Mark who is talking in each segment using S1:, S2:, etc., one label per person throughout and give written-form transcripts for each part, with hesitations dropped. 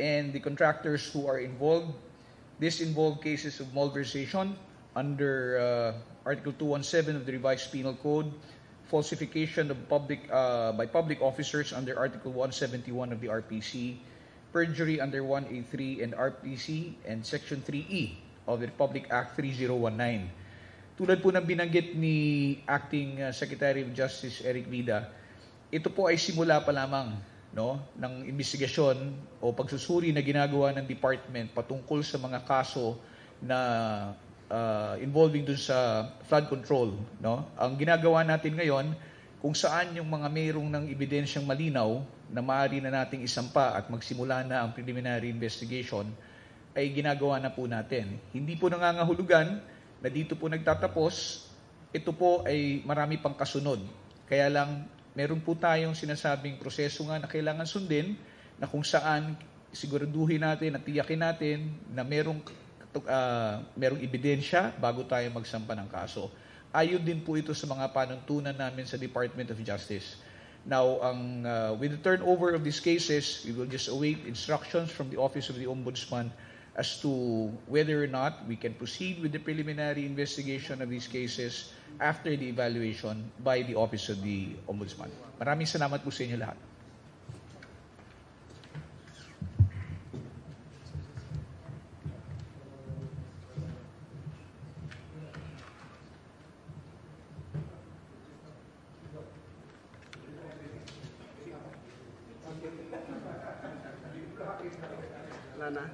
S1: and the contractors who are involved. This involved cases of malversation under Article 217 of the Revised Penal Code, falsification of by public officers under Article 171 of the RPC, perjury under 1A3 and RPC, and Section 3E of the Republic Act 3019. Tulad po ng binanggit ni Acting Secretary of Justice Eric Vida, ito po ay simula pa lamang ng investigasyon o pagsusuri na ginagawa ng department patungkol sa mga kaso na involving dun sa flood control. Ang ginagawa natin ngayon, kung saan yung mga mayroong ng ebidensyang malinaw na maaari na nating isampa at magsimula na ang preliminary investigation, ay ginagawa na po natin. Hindi po nangangahulugan na dito po nagtatapos, ito po ay marami pang kasunod. Kaya lang, meron po tayong sinasabing proseso nga na kailangan sundin, na kung saan siguraduhin natin at tiyakin natin na merong ebidensya bago tayo magsampa ng kaso. Ayon din po ito sa mga panuntunan namin sa Department of Justice. Now, with the turnover of these cases, we will just await instructions from the Office of the Ombudsman as to whether or not we can proceed with the preliminary investigation of these cases after the evaluation by the Office of the Ombudsman. Maraming salamat po sa inyo lahat.
S2: Lana.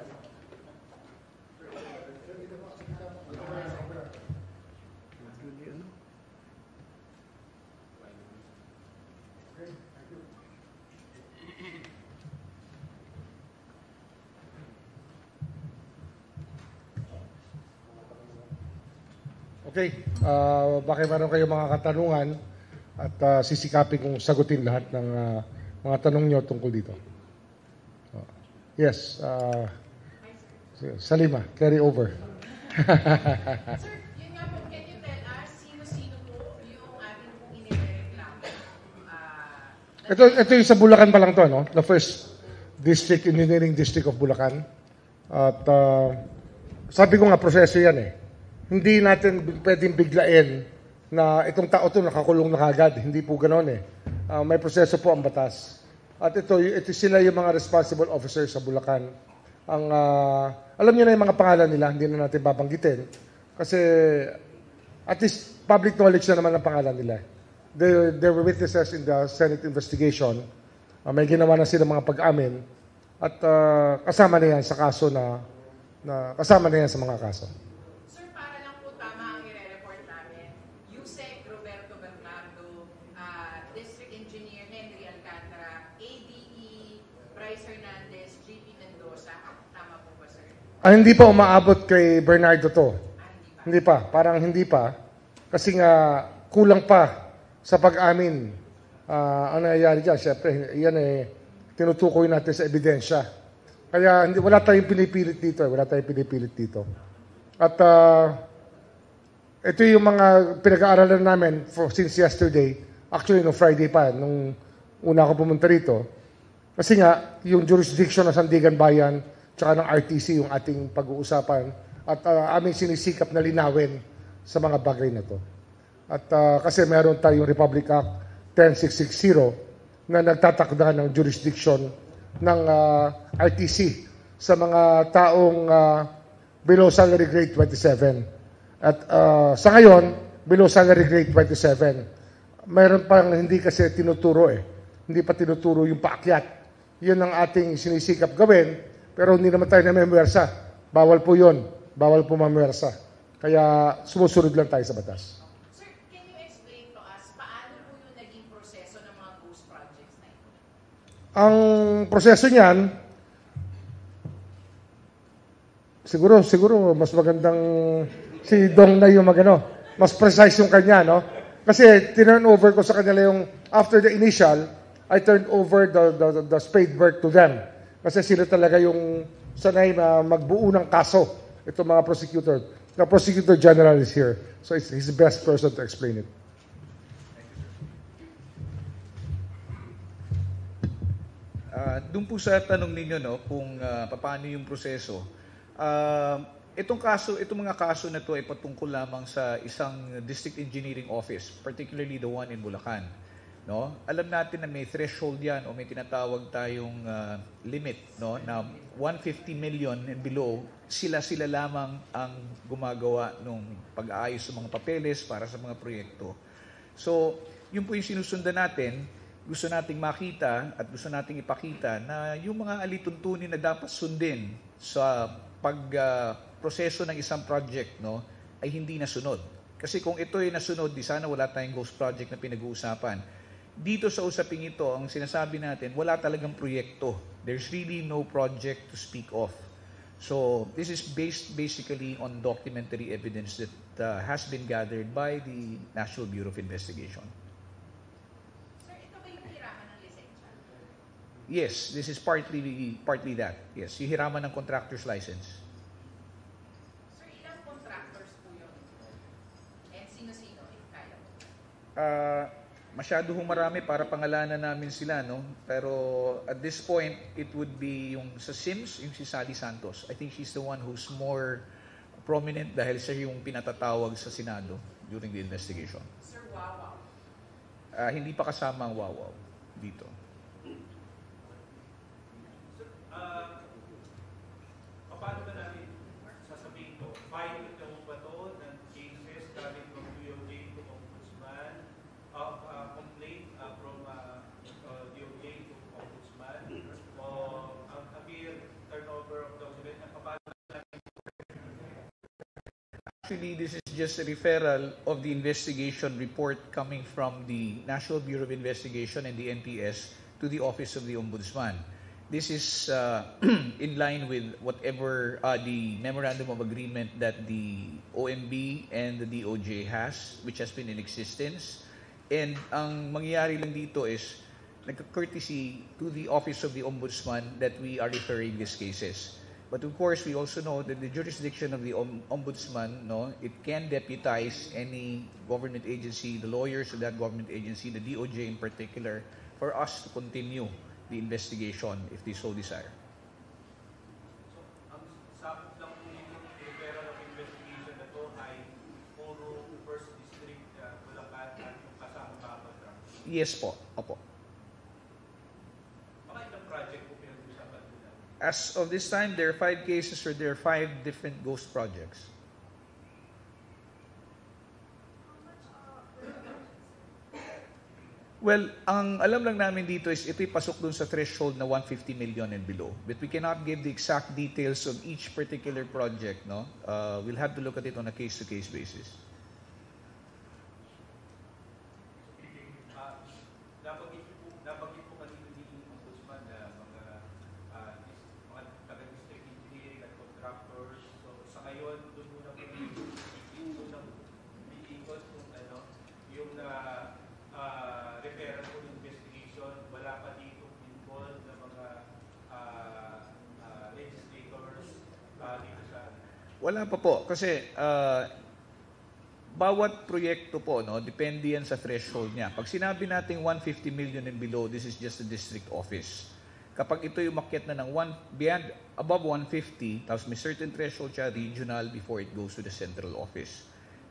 S3: Okay, baka meron kayo mga katanungan at sisikapin kong sagutin lahat ng mga tanong nyo tungkol dito. Yes, Salima, carry over.
S4: Sir, yun nga po, can you tell us sino po yung ating pong inireklamo?
S3: Ito yung sa Bulacan pa lang to, no? The first district, engineering district of Bulacan. At sabi ko nga, proseso yan eh. Hindi natin pwedeng biglain na itong tao to nakakulong na kagad. Hindi po ganoon eh. May proseso po ang batas. At ito sila yung mga responsible officers sa Bulacan. Alam niyo na yung mga pangalan nila, hindi na natin babanggitin. Kasi at least public knowledge na naman ang pangalan nila. They were witnesses in the Senate investigation. May ginawa na sila mga pag-amin. At kasama na yan sa kaso kasama na yan sa mga kaso.
S4: Sir, para lang po tama ang i-report namin, Yusek Roberto Bernardo, District Engineer Henry Alcantara, ADE Bryce Hernandez, JP Mendoza. Tama po ba, sir?
S3: Hindi pa umaabot kay Bernardo to. Hindi pa. Parang hindi pa. Kasi nga, kulang pa sa pag-amin. Ang nangyayari dyan, syempre, yan tinutukoy natin sa ebidensya. Kaya wala tayong pinipilit dito. Wala tayong pinipilit dito. At ito yung mga pinag-aaralan namin since yesterday. Actually, no Friday pa, nung una ako pumunta rito. Kasi nga, yung jurisdiction ng Sandigan Bayan tsaka ng RTC yung ating pag-uusapan at aming sinisikap na linawin sa mga bagay na to. At kasi meron tayong Republic Act 10660 na nagtatakda ng jurisdiction ng RTC sa mga taong below salary grade 27. At sa ngayon, below salary grade 27. Mayroon pang hindi kasi tinuturo Hindi pa tinuturo yung paakyat. Yun ang ating sinisikap gawin, pero hindi naman tayo namemwersa. Bawal po yun. Bawal po mamwersa. Kaya sumusunod lang tayo sa batas.
S4: Sir, can you explain to us paano po yung naging proseso ng mga ghost projects na ito?
S3: Ang proseso niyan, siguro mas magandang si Dong na yung mas precise yung kanya, no? Kasi tinurn over ko sa kanila yung, after the initial, I turned over the spade work to them. Kasi sila talaga yung sanay na magbuo ng kaso. Ito mga prosecutor. The Prosecutor General is here. So he's the best person to explain it.
S1: Doon po sa tanong ninyo, no, kung paano yung proseso. Itong mga kaso na to ay patungkol lamang sa isang district engineering office, particularly the one in Bulacan. No? Alam natin na may threshold yan o may tinatawag tayong limit, no, na 150 million and below, sila lamang ang gumagawa ng pag-aayos sa mga papeles para sa mga proyekto. So, yun po yung sinusundan natin. Gusto nating makita at gusto nating ipakita na yung mga alituntunin na dapat sundin sa pagproseso ng isang project, no, ay hindi nasunod. Kasi kung ito ay nasunod, di sana wala tayong ghost project na pinag-uusapan. Dito sa usaping ito, ang sinasabi natin, wala talagang proyekto. There's really no project to speak of. So this is based basically on documentary evidence that has been gathered by the National Bureau of Investigation. Yes, this is partly that. Yes, yung hiraman ng contractor's license.
S4: Sir, ilang contractors po yun? And sino-sino, if kaya po?
S1: Masyado hong marami para pangalanan namin sila, no? Pero at this point, it would be yung sa Sims, yung si Sally Santos. I think she's the one who's more prominent dahil siya yung pinatatawag sa Senado during the investigation.
S4: Sir, Wawaw.
S1: Hindi pa kasama ang Wawaw dito.
S2: Paano ba namin sasabihin ito? File ito ba ito ng cases galing from DOJ to Ombudsman, complaint from DOJ to Ombudsman, o ang appeal turnover of documents, ang paano namin?
S1: Actually, this is just a referral of the investigation report coming from the National Bureau of Investigation and the NPS to the Office of the Ombudsman. This is in line with whatever the memorandum of agreement that the OMB and the DOJ has, which has been in existence. And ang mangyayari lang dito is nagka-courtesy to the Office of the Ombudsman that we are referring these cases. But of course, we also know that the jurisdiction of the Ombudsman, no, it can deputize any government agency, the lawyers of that government agency, the DOJ in particular, for us to continue the investigation if they so desire.
S2: So, ang sakop lang po nito, referral of investigation na ito ay puro First District Bulacan at yung kasama kapag.
S1: Yes po, opo.
S2: Mga ilang project po pinag-usapan nila?
S1: As of this time, there are 5 cases or there are 5 different ghost projects. Well, ang alam lang namin dito is ito'y pasok dun sa threshold na 150 million and below. But we cannot give the exact details of each particular project, no? We'll have to look at it on a case-to-case basis.
S2: Nabanggit po kanina ni Ombudsman na mga taga-district engineering at contractors. So sa ngayon, doon muna po iikot kung ano, yung referral po ng investigation, wala pa dito involved na mga legislators dito sa...
S1: Wala pa po kasi bawat proyekto po, no, depende yan sa threshold niya. Pag sinabi nating 150 million and below, this is just a district office. Kapag ito yung umakyat na ng above 150, tapos may certain threshold siya regional before it goes to the central office.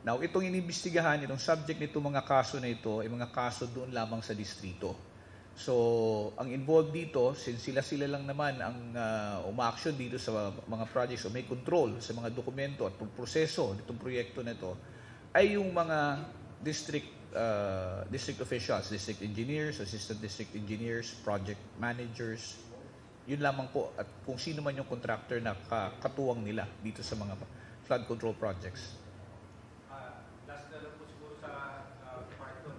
S1: Now, itong inimbestigahan, itong subject nito mga kaso na ito, ay mga kaso doon lamang sa distrito. So, ang involved dito, since sila lang naman ang uma-action dito sa mga projects o may control sa mga dokumento at proseso nitong proyekto na ito, ay yung mga district officials, district engineers, assistant district engineers, project managers, yun lamang po. At kung sino man yung contractor na katuwang nila dito sa mga flood control projects.
S2: Last na lang po siguro sa part 1.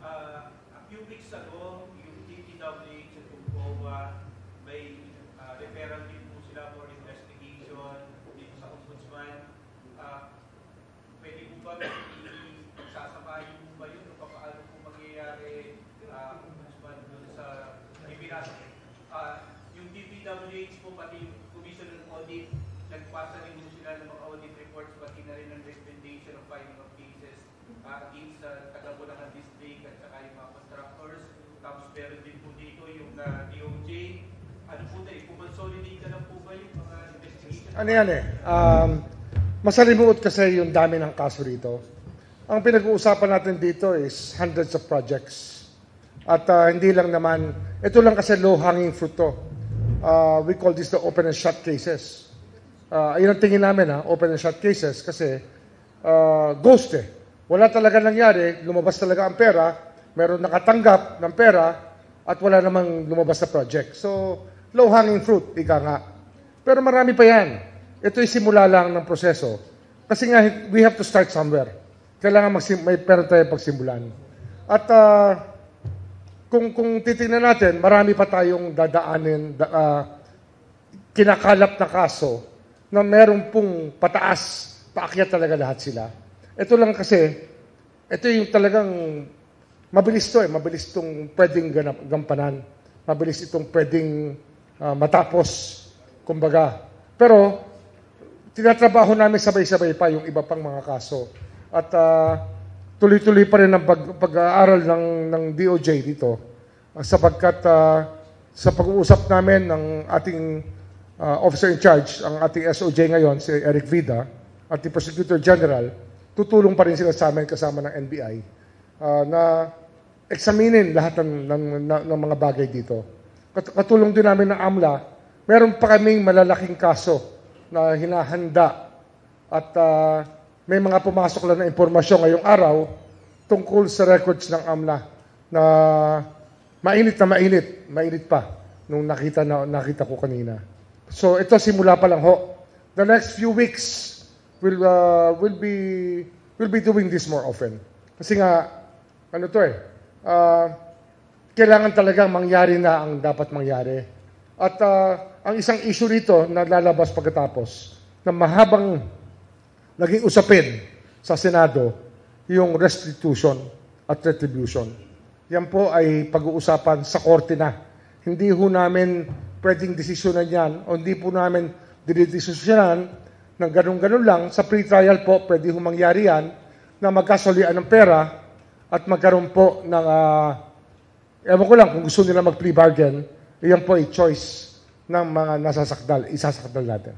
S2: A few weeks ago, yung DPWH at yung COA, may referral din po sila for investigation dito sa Ombudsman. Pwede po ba sasamahin po ba yun o paano po mangyayari Ombudsman doon sa Ibiras? Yung DPWH po, pati yung Commission on Audit, nagpasa rin po sila ng mga audit reports, pati na rin ng recommendation of filing of cases against sa taga-Bulacan District at saka yung mga contractors. tapos meron din po dito yung DOJ. Ano po tayo, consolidate na lang po ba yung mga investigation?
S3: Ano yan eh? Masalimuot kasi yung dami ng kaso rito. Ang pinag-uusapan natin dito is hundreds of projects. At hindi lang naman, ito lang kasi low-hanging fruit to. We call this the open and shut cases. Ayun ang tingin namin, open and shut cases, kasi ghost eh. Wala talaga nangyari, lumabas talaga ang pera, meron nakatanggap ng pera, at wala namang lumabas na project. So, low-hanging fruit, ika nga. Pero marami pa yan. Ito'y simula lang ng proseso. Kasi nga, we have to start somewhere. Kailangan may pera tayo pagsimulan. At kung titingnan natin, marami pa tayong dadaanin, kinakalap na kaso na meron pong pataas, paakyat talaga lahat sila. Ito lang kasi, ito yung talagang mabilis to eh. Mabilis itong pwedeng gampanan. Mabilis itong pwedeng matapos, kumbaga. Pero, tinatrabaho namin sabay-sabay pa yung iba pang mga kaso. At tuloy-tuloy pa rin ang pag-aaral ng DOJ dito. Sapagkat sa pag-uusap namin ng ating officer in charge, ang ating SOJ ngayon, si Eric Vida, at the Prosecutor General, tutulong pa rin sila sa amin kasama ng NBI na examinin lahat ng mga bagay dito. Katulong din namin ng AMLA, meron pa kaming malalaking kaso na hinahanda at may mga pumasok lang na impormasyon ngayong araw tungkol sa records ng AMLA na mainit pa nung nakita ko kanina. So ito simula pa lang ho. The next few weeks we'll be doing this more often. Kasi nga ano to eh, kailangan talagang mangyari na ang dapat mangyari. At ang isang issue rito na lalabas pagkatapos na mahabang naging usapin sa Senado, yung restitution at retribution. Yan po ay pag-uusapan sa korte na. Hindi ho namin pwedeng desisyonan yan o hindi po namin dinidesisyonan ng ganun-ganun lang. Sa pre-trial po, pwede ho mangyari yan na magkasulian ng pera at magkaroon po ng, ewan ko lang kung gusto nila mag-plea bargain, yan po ay choice ng mga isasakdal natin.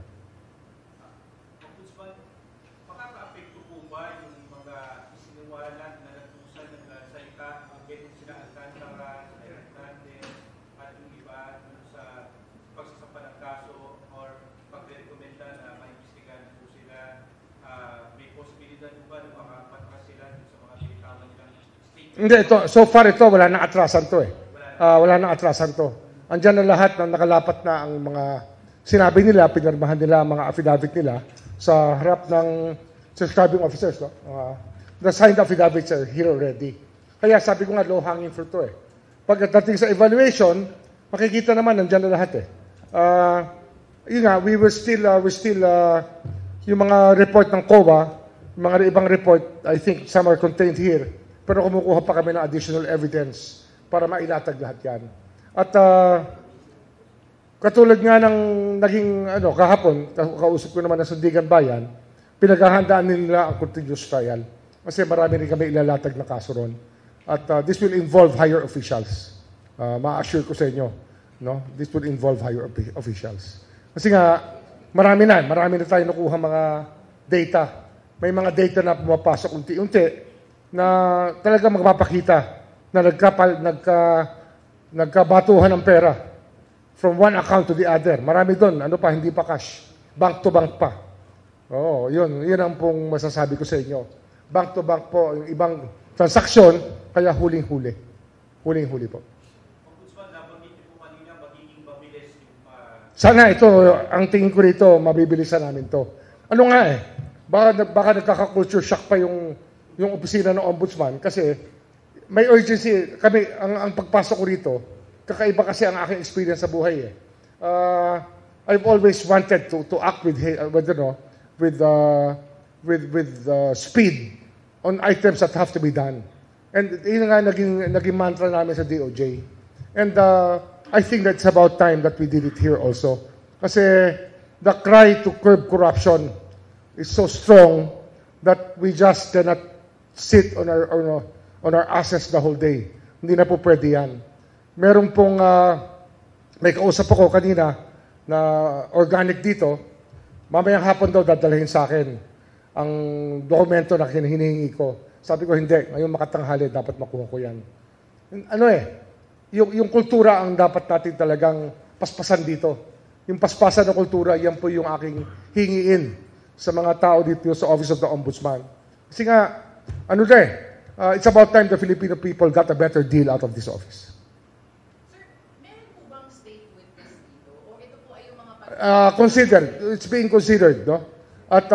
S3: Hindi, so far ito, wala nang atrasan to eh. Wala nang atrasan to. Andiyan na lahat na nakalapat na ang mga sinabi nila, pinirmahan nila, mga affidavit nila sa harap ng subscribing officers. No? The signed affidavits are here already. Kaya sabi ko nga, low-hanging fruit to eh. Pagdating sa evaluation, makikita naman, nandiyan na lahat eh. Yun nga, we're still yung mga report ng COA, mga ibang report, I think some are contained here. Pero kumukuha pa kami ng additional evidence para mailatag lahat yan. At katulad nga ng naging kahapon, kausap ko naman ng Sandigan Bayan, pinaghahandaan nila ang continuous trial. Kasi marami rin kami ilalatag na kaso ron. At this will involve higher officials. Ma-assure ko sa inyo, no? This will involve higher officials. Kasi nga, marami na tayo nakuha mga data. May mga data na pumapasok unti-unti na talaga magpapakita na nagkabatuhan ng pera from one account to the other. Marami doon, hindi pa cash. Bank to bank pa. Oo, yun ang pong masasabi ko sa inyo. Bank to bank po, yung ibang transaksyon, kaya huling-huli. Huling-huli po. Sana ito, ang tingin ko rito, mabibilisan namin to. Ano nga eh, baka nagkaka-culture shock pa yung opisina ng ombudsman kasi may urgency. Kami, ang pagpasok ko rito, kakaiba kasi ang aking experience sa buhay eh. I've always wanted to act with speed on items that have to be done. And yun nga naging mantra namin sa DOJ. And I think that's about time that we did it here also. Kasi the cry to curb corruption is so strong that we just cannot sit on our asses the whole day. Hindi na po pwede yan. meron pong, may kausap ako kanina na organic dito, mamayang hapon daw dadalhin sa akin ang dokumento na hinihingi ko. Sabi ko, hindi. Ngayon makatanghali, dapat makuha ko yan. Yung kultura ang dapat natin talagang paspasan dito. Yung paspasan ng kultura, yan po yung aking hingiin sa mga tao dito sa Office of the Ombudsman. Kasi nga, it's about time the Filipino people got a better deal out of this office.
S4: Sir, meron po bang state witness dito? O ito po ay yung mga
S3: Considered. It's being considered, no? At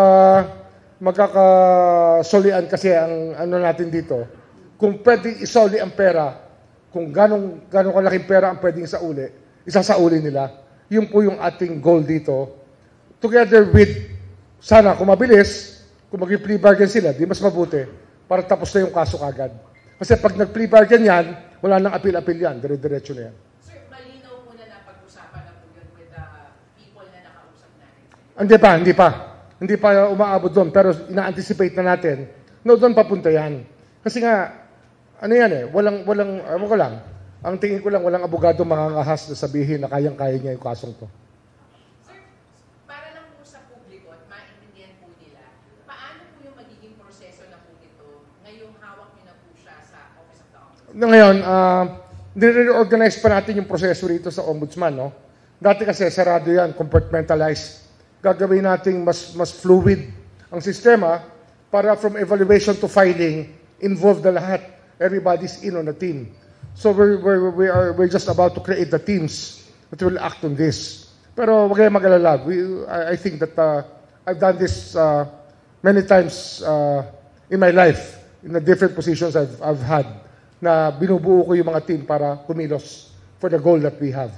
S3: magkakasolian kasi ang natin dito. Kung pwedeng isoli ang pera, kung ganong kalaking pera ang pwedeng isasauli nila. Yun po yung ating goal dito. Together with, sana kung mabilis, kung mag-plea bargain sila, di mas mabuti para tapos na yung kaso kagad. Kasi pag nag-plea bargain yan, wala nang appeal-appeal yan. Dire-diretso na yan.
S4: Sir, malinaw po na pag-usapan na po yun with the people na nakausap natin.
S3: Hindi pa umaabot doon. Pero ina-anticipate na natin na doon papunta yan. Kasi nga, ko lang, ang tingin ko lang, walang abogado makangahas na sabihin na kayang-kaya niya yung kasong to.
S4: Sir, para lang po sa publiko at maintindihan po nila, paano po yung magiging proseso na po ito ngayong hawak niyo na po siya sa Office of the Ombudsman?
S3: Ngayon, nire-organize pa natin yung proseso rito sa Ombudsman, no? Dati kasi sarado yan, compartmentalized. Gagawin natin mas fluid ang sistema para from evaluation to filing, involve na lahat. Everybody's in on the team. So we're just about to create the teams that will act on this. Pero wag kayong mag-alala. I think that I've done this many times in my life, in the different positions I've had, na binubuo ko yung mga team para kumilos for the goal that we have.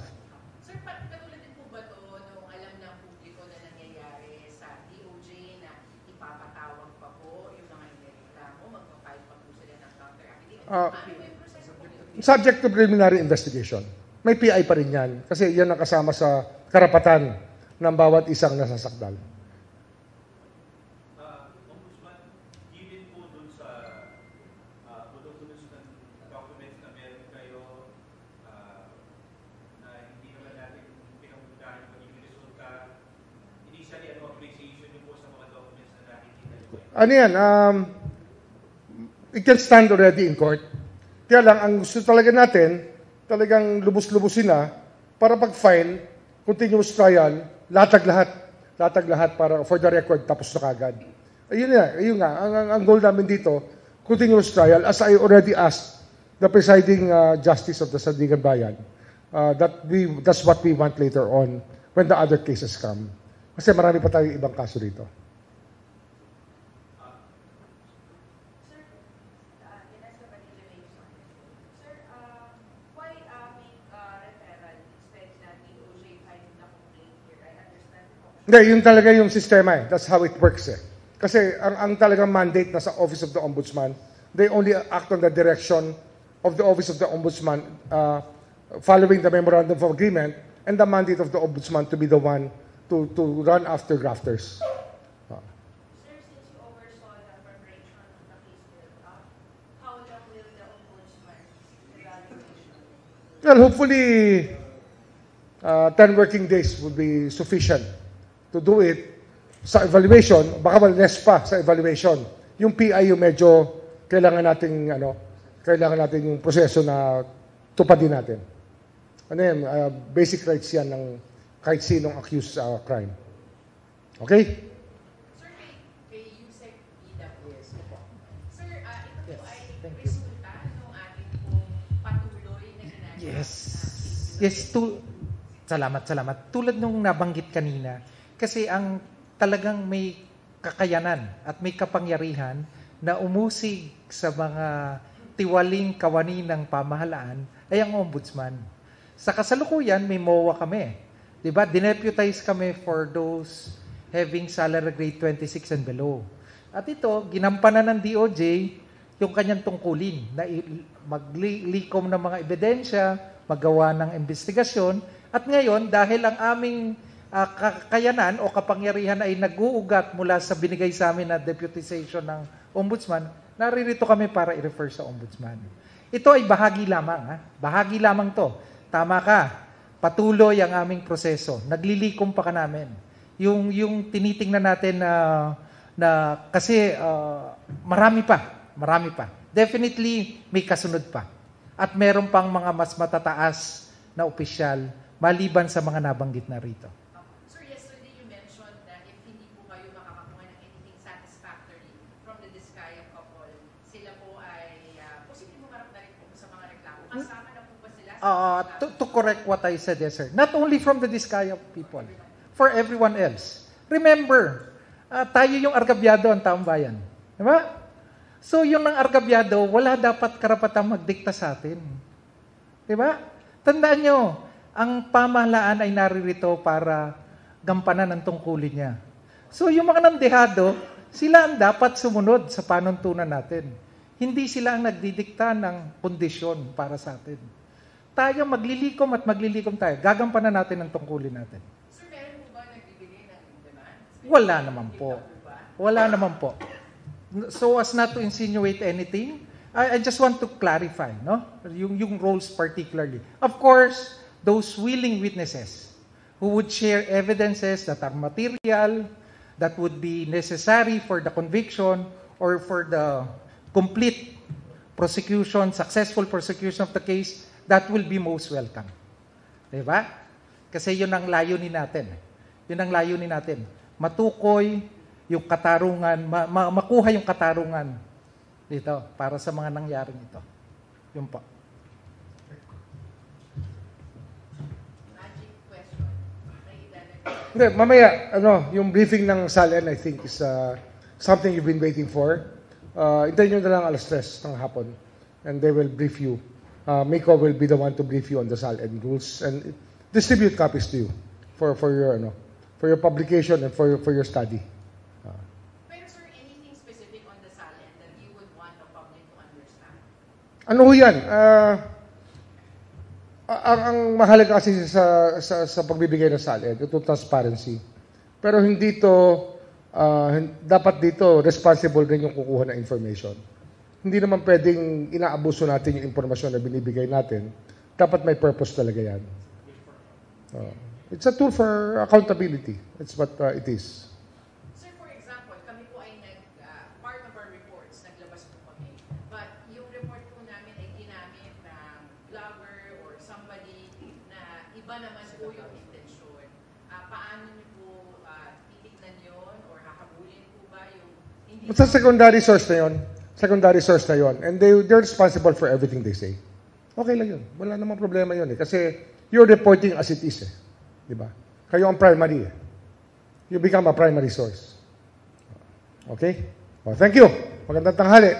S4: Sir, katulad din po ba ito nung alam ng publiko na nangyayari sa DOJ na ipapatawag pa po yung mga inireklamo, magpapile pa po sila ng counter-affidavit? Paano po yung proseso po nito?
S3: Subject to preliminary investigation. May PI pa rin yan. Kasi yan ang kasama sa karapatan ng bawat isang nasasakdal.
S2: Ombudsman, given po dun sa photosolis ng documents na meron kayo na hindi naman natin pinapuntahan magiging resulta, initially appreciation niyo po sa mga documents na nakikita niyo?
S3: It can stand already in court. Kaya lang, ang gusto talaga natin, talagang lubos-lubusin na para pag-file, continuous trial, latag lahat para for the record, tapos na kagad. Ayun nga, ang goal namin dito, continuous trial, as I already asked the presiding justice of the Sandigan Bayan, that's what we want later on when the other cases come. Kasi marami pa tayong ibang kaso dito. Hindi, yun talaga yung sistema eh. That's how it works eh. Kasi ang talagang mandate na sa Office of the Ombudsman, they only act on the direction of the Office of the Ombudsman following the Memorandum of Agreement and the mandate of the Ombudsman to be the one to run after grafters.
S5: Sir, since you oversaw the preparation of the case, how long will the Ombudsman evaluation?
S3: Well, hopefully 10 working days would be sufficient to do it sa evaluation, baka less pa sa evaluation. Yung PI yung medyo kailangan nating yung proseso na tupadin natin. Basic rights yan ng kahit sinong accused sa crime. Okay?
S4: Sir, kay Yusek PWS po. Sir, ito po ay resulta ng ating pong patuloy na ginagawa.
S6: Yes, salamat. Tulad nung nabanggit kanina, kasi ang talagang may kakayanan at may kapangyarihan na umusig sa mga tiwaling kawani ng pamahalaan ay ang ombudsman. Sa kasalukuyan, may MOA kami. Diba? Dineputize kami for those having salary grade 26 and below. At ito, ginampanan ng DOJ yung kanyang tungkulin na maglikom ng mga ebidensya, magawa ng investigasyon. At ngayon, dahil ang aming kakayanan o kapangyarihan ay nag-uugat mula sa binigay sa amin na deputization ng ombudsman, naririto kami para i-refer sa ombudsman. Ito ay bahagi lamang. Ha? Bahagi lamang to. Tama ka. Patuloy ang aming proseso. Naglilikom pa ka namin. Yung tinitingnan natin na kasi marami pa. Definitely may kasunod pa. At meron pang mga mas matataas na opisyal maliban sa mga nabanggit na rito.
S4: Sir, yesterday you mentioned that if hindi po kayo makakakuha ng anything satisfactory from the Diskaya couple, sila po ay posibleng humarap na rin po sa mga reklamo. Kasama na po ba sila?
S6: To correct what I said, yes sir. Not only from the Diskaya people, for everyone else. Remember, tayo yung argabyado ang taong bayan. Diba? So yung ng argabyado, wala dapat karapatang magdikta sa atin. Diba? Tandaan nyo, ang pamahalaan ay naririto para gampanan ang tungkulin niya. So yung mga nandehado, sila ang dapat sumunod sa panuntunan natin. Hindi sila ang nagdidikta ng kondisyon para sa atin. Tayo maglilikom tayo. Gagampanan natin ang tungkulin natin.
S4: Sir, meron po ba nagbibigay ng demand?
S6: Wala naman po. Wala naman po. So as not to insinuate anything, I just want to clarify, no? Yung roles particularly. Of course, those willing witnesses who would share evidences that are material, that would be necessary for the conviction or for the complete prosecution, successful prosecution of the case, that will be most welcome. Diba? Kasi yun ang layunin natin. Yun ang layunin natin. Matukoy yung katarungan, makuha yung katarungan dito para sa mga nangyaring ito. Yun po.
S4: Magic question.
S3: Hindi, mamaya, yung briefing ng SALN, I think, is something you've been waiting for. Hintayin nyo na lang alas 3 ng hapon, and they will brief you. Miko will be the one to brief you on the SALN rules and distribute copies to you for your publication and for your study.
S4: Pero sir, anything specific on the SALN that you would want the public to understand?
S3: Ano ho yan? Ang mahalaga kasi sa pagbibigay ng SALN, ito transparency. Pero hindi dapat dito responsible rin yung kukuha ng information. Hindi naman pwedeng inaabuso natin yung impormasyon na binibigay natin. Dapat may purpose talaga yan. It's a tool for accountability. That's what it is.
S4: Sir, for example, kami po ay part of our reports, naglabas po kami. But yung report po namin ay ginamit ng blogger or somebody na iba naman po yung intensyon. Paano niyo po titignan yun or hahabulin po ba yung hindi...
S3: Sa secondary source na yun. Secondary source na yun. And they're responsible for everything they say. Okay lang yun. Wala namang problema yun eh. Kasi you're reporting as it is eh. Diba? Kayo ang primary eh. You become a primary source. Okay? Well, thank you. Magandang tanghali.